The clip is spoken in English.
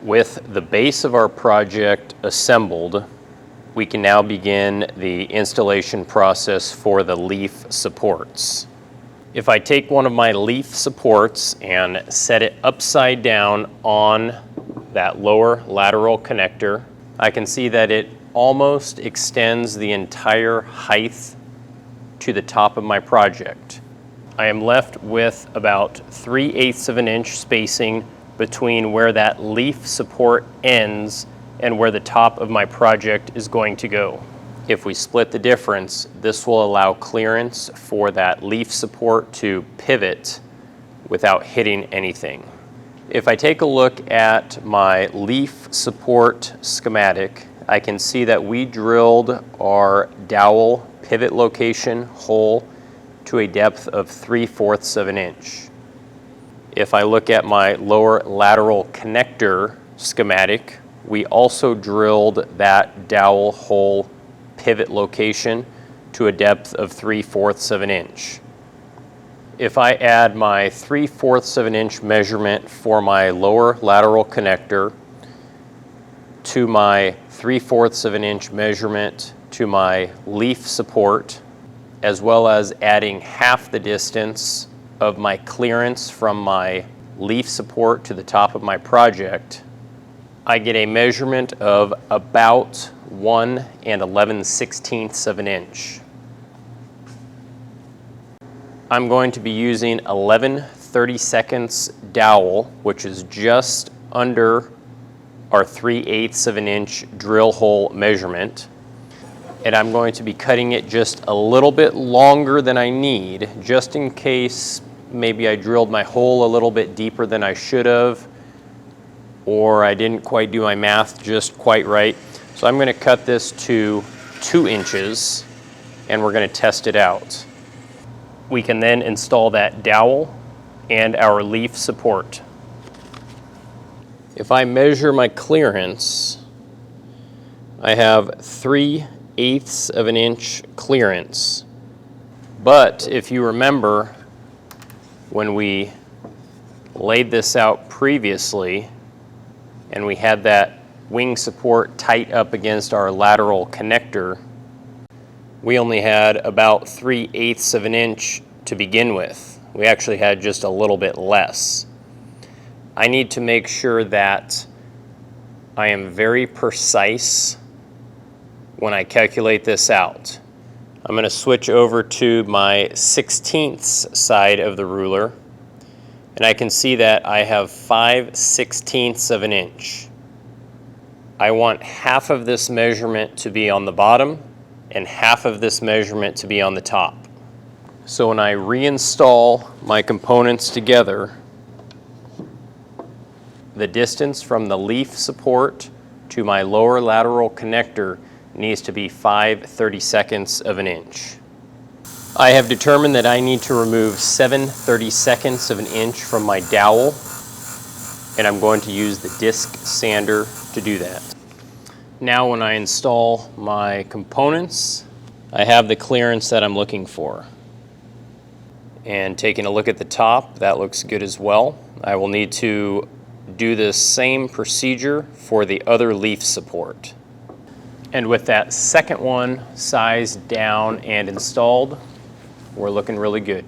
With the base of our project assembled, we can now begin the installation process for the leaf supports. If I take one of my leaf supports and set it upside down on that lower lateral connector, I can see that it almost extends the entire height to the top of my project. I am left with about 3/8 of an inch spacing between where that leaf support ends and where the top of my project is going to go. If we split the difference, this will allow clearance for that leaf support to pivot without hitting anything. If I take a look at my leaf support schematic, I can see that we drilled our dowel pivot location hole to a depth of 3/4 of an inch. If I look at my lower lateral connector schematic, we also drilled that dowel hole pivot location to a depth of 3/4 of an inch. If I add my 3/4 of an inch measurement for my lower lateral connector to my 3/4 of an inch measurement to my leaf support, as well as adding half the distance of my clearance from my leaf support to the top of my project, I get a measurement of about 1 11/16 of an inch. I'm going to be using 11/32 dowel, which is just under our 3/8 of an inch drill hole measurement. And I'm going to be cutting it just a little bit longer than I need, just in case maybe I drilled my hole a little bit deeper than I should have, or I didn't quite do my math just quite right. So I'm going to cut this to 2 inches, and we're going to test it out. We can then install that dowel and our leaf support. If I measure my clearance, I have 3/8 of an inch clearance. But if you remember, when we laid this out previously and we had that wing support tight up against our lateral connector, we only had about 3/8 of an inch to begin with. We actually had just a little bit less. I need to make sure that I am very precise when I calculate this out. I'm going to switch over to my 1/16 side of the ruler, and I can see that I have 5/16 of an inch. I want half of this measurement to be on the bottom and half of this measurement to be on the top. So when I reinstall my components together, the distance from the leaf support to my lower lateral connector needs to be 5/32 of an inch. I have determined that I need to remove 7/32 of an inch from my dowel, and I'm going to use the disc sander to do that. Now when I install my components, I have the clearance that I'm looking for. And taking a look at the top, that looks good as well. I will need to do the same procedure for the other leaf support. And with that second one sized down and installed, we're looking really good.